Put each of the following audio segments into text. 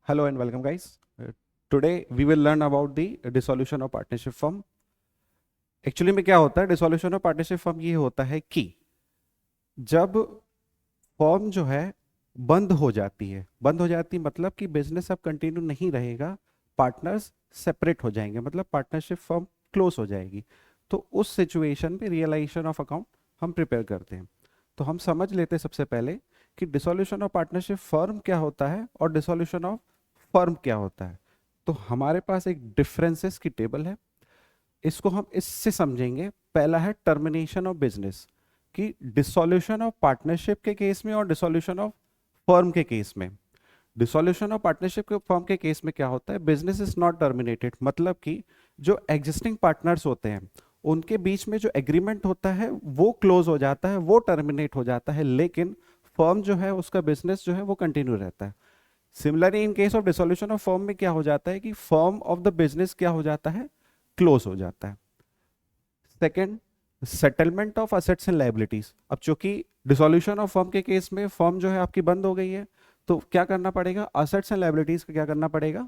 Hello and welcome, guys. Today we will learn about the dissolution of partnership firm. Actually में क्या होता है dissolution of partnership firm? ये होता है कि जब फर्म जो है बंद हो जाती मतलब कि बिजनेस अब कंटिन्यू नहीं रहेगा, पार्टनर्स सेपरेट हो जाएंगे, मतलब पार्टनरशिप फर्म क्लोज हो जाएगी। तो उस सिचुएशन में रियलाइजेशन ऑफ अकाउंट हम प्रिपेयर करते हैं। तो हम समझ लेते हैं सबसे पहले कि डिसोल्यूशन ऑफ पार्टनरशिप फर्म क्या होता है और डिसोल्यूशन ऑफ फर्म क्या होता है। तो हमारे पास एक डिफरेंसेस की टेबल है, इसको हम इससे समझेंगे। पहला है टर्मिनेशन ऑफ बिजनेस, कि डिसोल्यूशन ऑफ पार्टनरशिप के केस में और डिसोल्यूशन ऑफ फर्म के केस में। डिसोल्यूशन ऑफ पार्टनरशिप के फर्म के केस में क्या होता है, बिजनेस इज नॉट टर्मिनेटेड, मतलब कि जो एग्जिस्टिंग पार्टनर्स होते हैं उनके बीच में जो एग्रीमेंट होता है वो क्लोज हो जाता है, वो टर्मिनेट हो जाता है, लेकिन फर्म जो है उसका बिजनेस जो है वो कंटिन्यू रहता है। Similarly in case of dissolution of firm में क्या हो जाता है कि फर्म ऑफ द बिजनेस क्या हो जाता है, क्लोज हो जाता है। Second, settlement of assets and liabilities. अब चूंकि डिसोल्यूशन ऑफ फर्म के केस में फर्म जो है आपकी बंद हो गई है, तो क्या करना पड़ेगा, असेट्स एंड लायबिलिटीज का क्या करना पड़ेगा,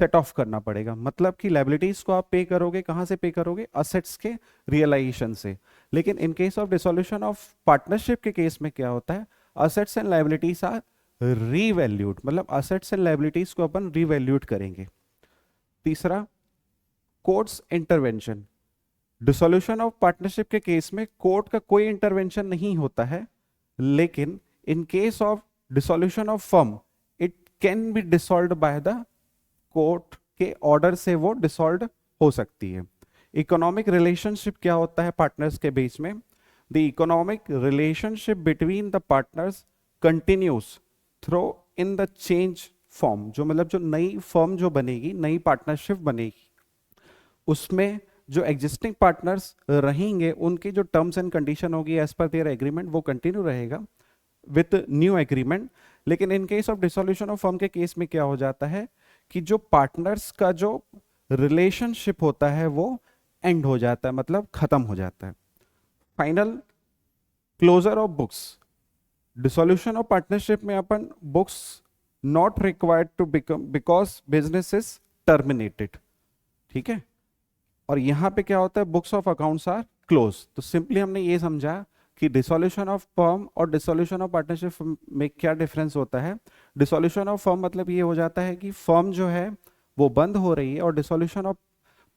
सेट ऑफ करना पड़ेगा। मतलब कि लायबिलिटीज को आप पे करोगे, कहां से पे करोगे, असेट्स के रियलाइजेशन से। लेकिन in case of dissolution of partnership के केस में क्या होता है, assets and liabilities are revalued, मतलब असेट्स एंड लायबिलिटीज को अपन रीवैल्यूड करेंगे। तीसरा, court's intervention. Dissolution of partnership के केस में कोर्ट का कोई इंटरवेंशन नहीं होता है, लेकिन in case of dissolution of firm it can be dissolved by the court के ऑर्डर से वो डिसॉल्व हो सकती है। इकोनॉमिक रिलेशनशिप क्या होता है पार्टनर्स के बीच में, the economic relationship between the partners continues through in the change form. जो मतलब जो नई फर्म जो बनेगी, नई पार्टनरशिप बनेगी, उसमें जो एग्जिस्टिंग पार्टनर्स रहेंगे उनकी जो टर्म्स एंड कंडीशन होगी एज पर देयर एग्रीमेंट वो कंटिन्यू रहेगा विथ न्यू एग्रीमेंट। लेकिन in case of dissolution of firm के केस में क्या हो जाता है कि जो पार्टनर्स का जो रिलेशनशिप होता है वो एंड हो जाता है, मतलब खत्म हो जाता है। Final, closure of books. Dissolution of partnership में अपन books not required to become because business is terminated, ठीक है। और यहां पे क्या होता है, books of accounts are close. तो सिंपली हमने ये समझा कि डिसोल्यूशन ऑफ फर्म और डिसोल्यूशन ऑफ पार्टनरशिप में क्या डिफरेंस होता है। डिसोल्यूशन ऑफ फर्म मतलब ये हो जाता है कि फर्म जो है वो बंद हो रही है, और डिसोल्यूशन ऑफ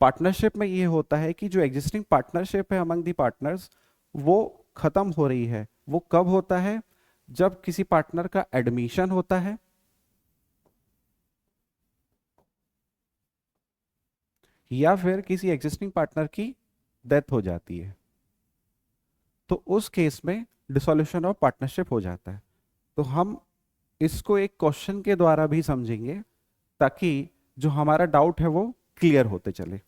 पार्टनरशिप में ये होता है कि जो एग्जिस्टिंग पार्टनरशिप है अमंग दी पार्टनर्स वो खत्म हो रही है। वो कब होता है, जब किसी पार्टनर का एडमिशन होता है या फिर किसी एग्जिस्टिंग पार्टनर की डेथ हो जाती है, तो उस केस में डिसोल्यूशन ऑफ पार्टनरशिप हो जाता है। तो हम इसको एक क्वेश्चन के द्वारा भी समझेंगे ताकि जो हमारा डाउट है वो क्लियर होते चले।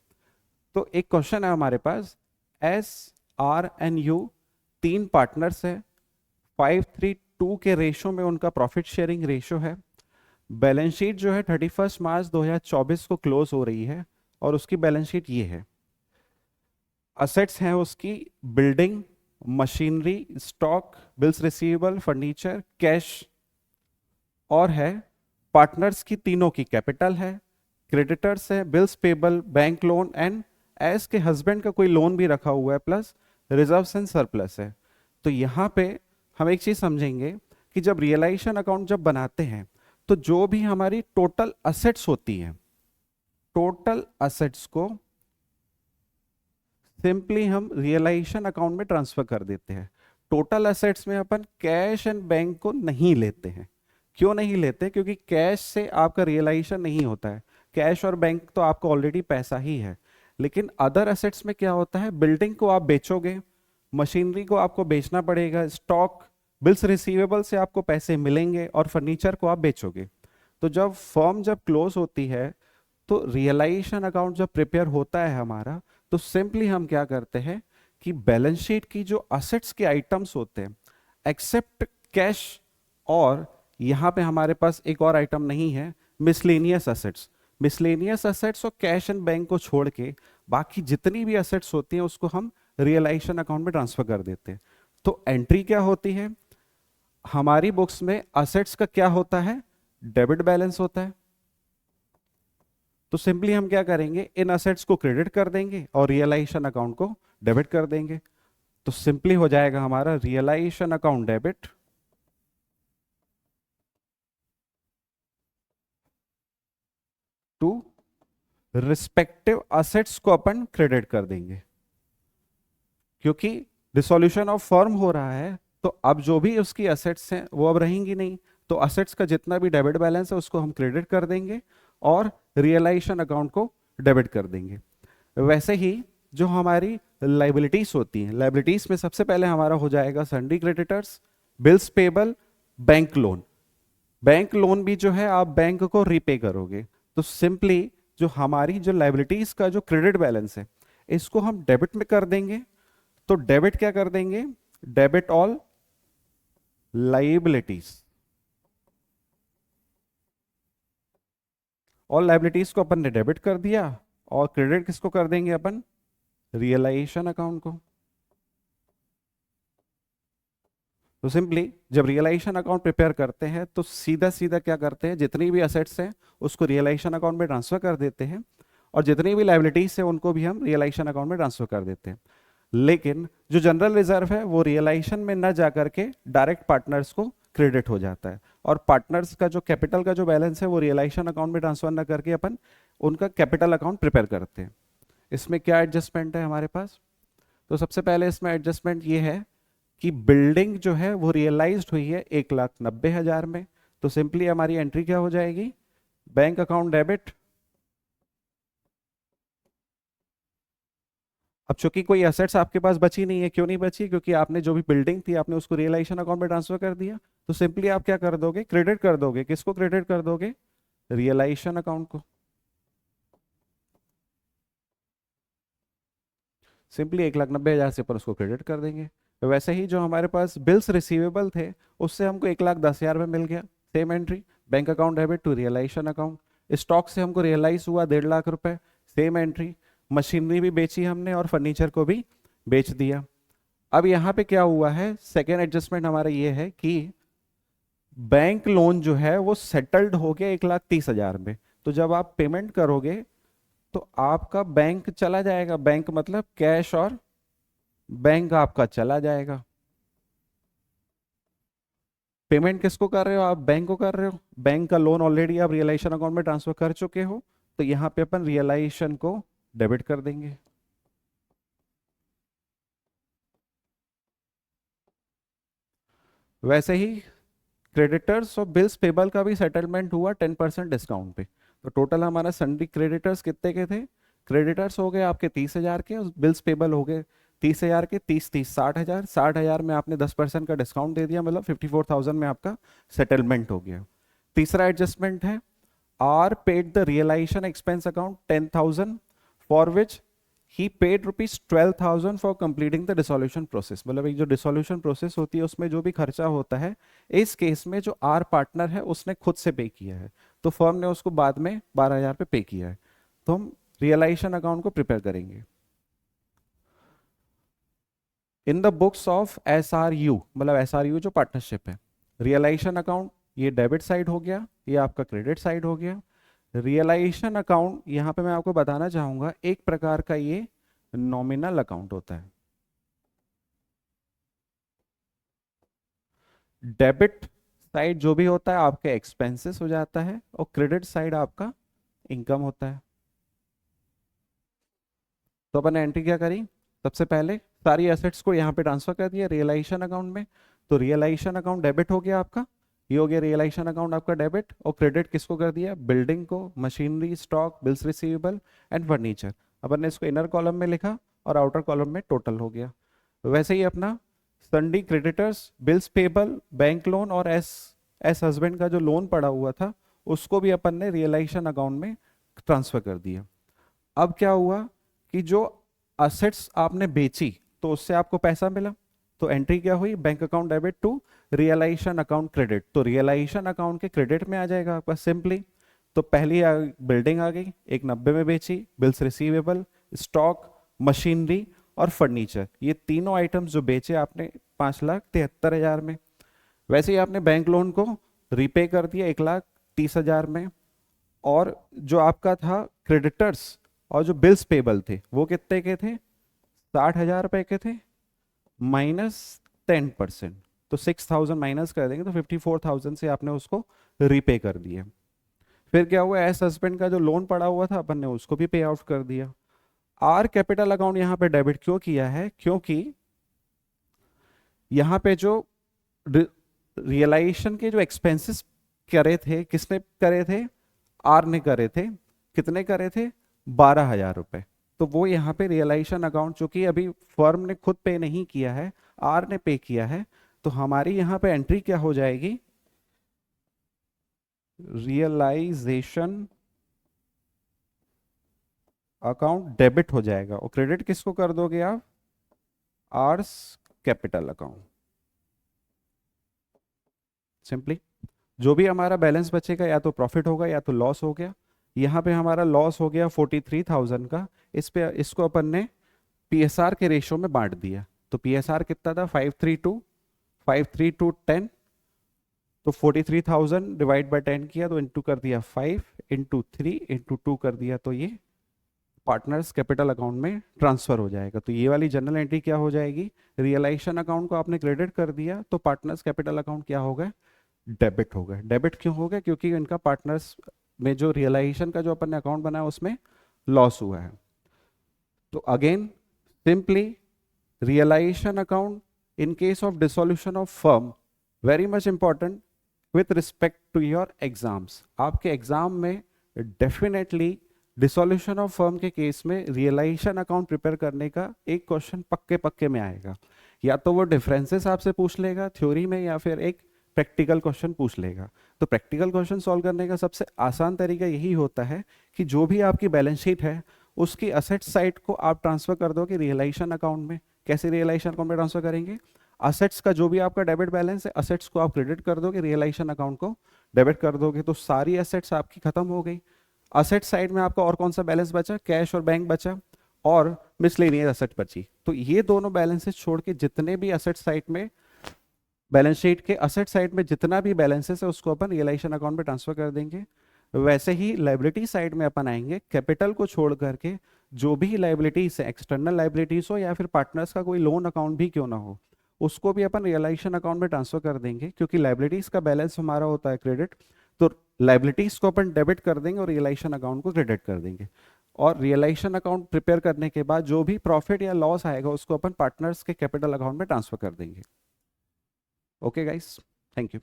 तो एक क्वेश्चन है हमारे पास, एस आर एन यू तीन पार्टनर्स है, 5:3:2 के रेशो में उनका प्रॉफिट शेयरिंग रेशो है। बैलेंस शीट जो है 31 मार्च 2024 को क्लोज हो रही है, और उसकी बैलेंस शीट ये है। असेट्स हैं उसकी building, machinery, stock, bills receivable, furniture, cash, और है पार्टनर्स की तीनों की कैपिटल है, क्रेडिटर्स है, bills payable, bank loan and S के हस्बैंड का कोई लोन भी रखा हुआ है, प्लस रिजर्व्स एंड सरप्लस है। तो यहाँ पे हम एक चीज समझेंगे कि जब रियलाइजेशन अकाउंट जब बनाते हैं तो जो भी हमारी टोटल असेट्स होती हैं, टोटल असेट्स को सिंपली हम रियलाइजेशन अकाउंट में ट्रांसफर कर देते हैं। टोटल असेट्स में अपन कैश एंड बैंक को नहीं लेते हैं। क्यों नहीं लेते, क्योंकि कैश से आपका रियलाइजेशन नहीं होता है, कैश और बैंक तो आपको ऑलरेडी पैसा ही है। लेकिन अदर असेट्स में क्या होता है, बिल्डिंग को आप बेचोगे, मशीनरी को आपको बेचना पड़ेगा, स्टॉक, बिल्स रिसीवेबल से आपको पैसे मिलेंगे, और फर्नीचर को आप बेचोगे। तो जब फर्म जब क्लोज होती है तो रियलाइजेशन अकाउंट जब प्रिपेयर होता है हमारा, तो सिंपली हम क्या करते हैं कि बैलेंस शीट की जो असेट्स के आइटम्स होते हैं एक्सेप्ट कैश, और यहां पे हमारे पास एक और आइटम नहीं है, मिसलेनियस असेट्स। मिसलेनियस असेट्स और कैश एंड बैंक को छोड़ के बाकी जितनी भी असेट्स होती हैं उसको हम रियलाइजेशन अकाउंट में ट्रांसफर कर देते हैं। तो एंट्री क्या होती है, हमारी बुक्स में असेट्स का क्या होता है, डेबिट बैलेंस होता है, तो सिंपली हम क्या करेंगे, इन असेट्स को क्रेडिट कर देंगे और रियलाइजेशन अकाउंट को डेबिट कर देंगे। तो सिंपली हो जाएगा हमारा realisation account debit to respective assets को अपन क्रेडिट कर देंगे, क्योंकि डिसॉल्यूशन ऑफ फर्म हो रहा है तो अब जो भी उसकी असेट्स हैं वो अब रहेंगी नहीं, तो असेट्स का जितना भी डेबिट बैलेंस है उसको हम क्रेडिट कर देंगे और रियलाइजेशन अकाउंट को डेबिट कर देंगे। वैसे ही जो हमारी लाइबिलिटीज होती हैं, लाइबिलिटीज में सबसे पहले हमारा हो जाएगा सन्डी creditors, bills payable, bank loan. Bank loan भी जो है आप बैंक को रीपे करोगे, तो सिंपली जो हमारी जो लाइबिलिटीज का जो क्रेडिट बैलेंस है इसको हम डेबिट में कर देंगे। तो डेबिट क्या कर देंगे, debit all liabilities, all liabilities को अपन ने डेबिट कर दिया और क्रेडिट किसको कर देंगे अपन, रियलाइजेशन अकाउंट को। तो सिंपली जब रियलाइजेशन अकाउंट प्रिपेयर करते हैं तो सीधा सीधा क्या करते हैं, जितनी भी असेट्स हैं उसको रियलाइजेशन अकाउंट में ट्रांसफर कर देते हैं और जितनी भी लाइबिलिटीज है उनको भी हम रियलाइजेशन अकाउंट में ट्रांसफर कर देते हैं। लेकिन जो जनरल रिजर्व है वो रियलाइजेशन में न जाकर के डायरेक्ट पार्टनर्स को क्रेडिट हो जाता है और पार्टनर्स का जो कैपिटल का जो बैलेंस है वो रियलाइजेशन अकाउंट में ट्रांसफर न करके अपन उनका कैपिटल अकाउंट प्रिपेयर करते हैं। इसमें क्या एडजस्टमेंट है हमारे पास, तो सबसे पहले इसमें एडजस्टमेंट ये है कि बिल्डिंग जो है वो रियलाइज्ड हुई है 1,90,000 में, तो सिंपली हमारी एंट्री क्या हो जाएगी, बैंक अकाउंट डेबिट। अब चूंकि कोई असेट्स आपके पास बची नहीं है, क्यों नहीं बची, क्योंकि आपने जो भी बिल्डिंग थी आपने उसको रियलाइजेशन अकाउंट में ट्रांसफर कर दिया, तो सिंपली आप क्या कर दोगे, क्रेडिट कर दोगे। किसको क्रेडिट कर दोगे, रियलाइजेशन अकाउंट को। सिंपली 1,90,000 से पर उसको क्रेडिट कर देंगे। तो वैसे ही जो हमारे पास बिल्स रिसीवेबल थे उससे हमको 1,10,000 में मिल गया, same entry, bank account debit to realisation account. Stock से हमको रियलाइज हुआ 1,50,000 रुपए, सेम एंट्री। मशीनरी भी बेची हमने और फर्नीचर को भी बेच दिया। अब यहाँ पे क्या हुआ है, सेकेंड एडजस्टमेंट हमारा ये है कि बैंक लोन जो है वो सेटल्ड हो गया 1,30,000 में, तो जब आप पेमेंट करोगे तो आपका बैंक चला जाएगा, बैंक मतलब कैश और बैंक आपका चला जाएगा। पेमेंट किसको कर रहे हो आप, बैंक को कर रहे हो, बैंक का लोन ऑलरेडी आप रियलाइजेशन अकाउंट में ट्रांसफर कर चुके हो, तो यहां पे अपन रियलाइजेशन को डेबिट कर देंगे। वैसे ही क्रेडिटर्स और बिल्स पेबल का भी सेटलमेंट हुआ 10% डिस्काउंट पे, तो टोटल हमारा सन्डी क्रेडिटर्स कितने के थे, क्रेडिटर्स हो गए आपके 30,000 के और बिल्स पेबल हो गए 30,000 के, 30 60,000, 60,000 में आपने 10% का डिस्काउंट दे दिया, मतलब 54,000 में आपका सेटलमेंट हो गया। तीसरा एडजस्टमेंट है, R paid the realisation expense account 10,000 for which he paid ₹12,000 for completing the dissolution process. मतलब एक जो डिसोल्यूशन प्रोसेस होती है उसमें जो भी खर्चा होता है, इस केस में जो आर पार्टनर है उसने खुद से पे किया है, तो फर्म ने उसको बाद में 12,000 पे किया है। तो हम रियलाइजेशन अकाउंट को प्रिपेयर करेंगे in the books of SRU, मतलब SRU जो पार्टनरशिप है। रियलाइजेशन अकाउंट ये डेबिट साइड हो गया, ये आपका क्रेडिट साइड हो गया। रियलाइजेशन अकाउंट यहाँ पे मैं आपको बताना चाहूंगा एक प्रकार का ये नॉमिनल अकाउंट होता है। डेबिट साइड जो भी होता है आपके एक्सपेंसेस हो जाता है और क्रेडिट साइड आपका इनकम होता है। तो अपन ने एंट्री क्या करी, सबसे पहले सारी एसेट्स को यहाँ पे ट्रांसफर कर दिया रियलाइजेशन अकाउंट में, तो रियलाइजेशन अकाउंट डेबिट हो गया आपका, ये हो गया रियलाइजेशन अकाउंट आपका डेबिट। और क्रेडिट किसको कर दिया, बिल्डिंग को, machinery, stock, bills receivable and furniture. अपन ने इसको इनर कॉलम में लिखा और आउटर कॉलम में टोटल हो गया। वैसे ही अपना सन्डी creditors, bills payable, bank loan और एस एस हस्बैंड का जो लोन पड़ा हुआ था उसको भी अपन ने रियलाइजेशन अकाउंट में ट्रांसफर कर दिया। अब क्या हुआ कि जो असेट्स आपने बेची तो उससे आपको पैसा मिला, तो एंट्री क्या हुई, bank account debit to realisation account credit, तो रियलाइजेशन अकाउंट के क्रेडिट में आ जाएगा आपका सिंपली। तो पहली बिल्डिंग आ गई 1,90 में बेची, बिल्स रिसीवेबल, स्टॉक, मशीनरी और फर्नीचर, ये तीनों आइटम्स जो बेचे आपने 5,73,000 में। वैसे ही आपने बैंक लोन को रीपे कर दिया 1,30,000 में, और जो आपका था क्रेडिटर्स और जो बिल्स पेबल थे वो कितने के थे, 60,000 रुपए के थे, -10%, तो 6,000 माइनस कर देंगे तो 54,000 से आपने उसको रीपे कर दिया। फिर क्या हुआ, एस हस्बैंड का जो लोन पड़ा हुआ था अपन ने उसको भी पे आउट कर दिया। आर कैपिटल अकाउंट यहाँ पे डेबिट क्यों किया है, क्योंकि यहाँ पे जो रियलाइजेशन के जो एक्सपेंसेस करे थे, किसने करे थे, आर ने करे थे। कितने करे थे, 12,000 रुपए। तो वो यहाँ पे रियलाइजेशन अकाउंट, चूंकि अभी फर्म ने खुद पे नहीं किया है, आर ने पे किया है, तो हमारी यहाँ पे एंट्री क्या हो जाएगी, रियलाइजेशन अकाउंट डेबिट हो जाएगा। और क्रेडिट किसको कर दोगे आप, आर्स कैपिटल अकाउंट। सिंपली जो भी हमारा बैलेंस बचेगा या तो प्रॉफिट होगा या तो लॉस हो गया। यहाँ पे हमारा लॉस हो गया 43,000 का, इसको अपन ने पीएसआर के रेशियो में बांट दिया। तो पीएसआर कितना था, 532 10, तो 43,000 डिवाइड बाय 10 किया तो इनटू कर दिया 5 इंटू 3 इंटू 2 कर दिया, तो ये पार्टनर्स कैपिटल अकाउंट में ट्रांसफर हो जाएगा। तो ये वाली जनरल एंट्री क्या हो जाएगी, रियलाइजेशन अकाउंट को आपने क्रेडिट कर दिया तो पार्टनर्स कैपिटल अकाउंट क्या होगा, डेबिट हो गया। डेबिट क्यों हो गया, क्योंकि इनका पार्टनर्स में जो रियलाइजेशन का जो अपन ने अकाउंट बनाया उसमें लॉस हुआ है। तो again simply realisation account in case of dissolution of firm very much important with respect to your exams. आपके एग्जाम में डेफिनेटली डिसोल्यूशन ऑफ फर्म के केस में रियलाइजेशन अकाउंट प्रिपेयर करने का एक क्वेश्चन पक्के पक्के में आएगा। या तो वो डिफरेंसेस आपसे पूछ लेगा थ्योरी में, या फिर एक प्रैक्टिकल क्वेश्चन पूछ लेगा। तो प्रैक्टिकल क्वेश्चन सॉल्व करने का सबसे आसान तरीका यही होता है कि जो भी आपकी बैलेंस शीट है उसकी असेट साइड को आप ट्रांसफर कर दोगे रियलाइजेशन अकाउंट में। कैसे रियलाइजेशन अकाउंट में ट्रांसफर करेंगे, असेट्स का जो भी आपका डेबिट बैलेंस है असेट्स को आप क्रेडिट कर दोगे, रियलाइजेशन अकाउंट को डेबिट कर दोगे, तो सारी असेट्स आपकी खत्म हो गई। असेट साइड में आपका और कौन सा बैलेंस बचा, कैश और बैंक बचा और मिसलेनियस असेट बची। तो ये दोनों बैलेंसेस छोड़ के जितने भी असेट साइड में, बैलेंस शीट के असेट साइड में जितना भी बैलेंसेस है उसको अपन रियलाइजेशन अकाउंट में ट्रांसफर कर देंगे। वैसे ही लाइबिलिटी साइड में अपन आएंगे, कैपिटल को छोड़ करके जो भी लाइबिलिटीज है, एक्सटर्नल लाइबिलिटीज हो या फिर पार्टनर्स का कोई लोन अकाउंट भी क्यों ना हो, उसको भी अपन रियलाइजेशन अकाउंट में ट्रांसफर कर देंगे। क्योंकि लाइबिलिटीज का बैलेंस हमारा होता है क्रेडिट, तो लाइबिलिटीज को अपन डेबिट कर देंगे और रियलाइजेशन अकाउंट को क्रेडिट कर देंगे। और रियलाइजेशन अकाउंट प्रिपेयर करने के बाद जो भी प्रॉफिट या लॉस आएगा उसको अपन पार्टनर्स के कैपिटल अकाउंट में ट्रांसफर कर देंगे। Okay guys, thank you.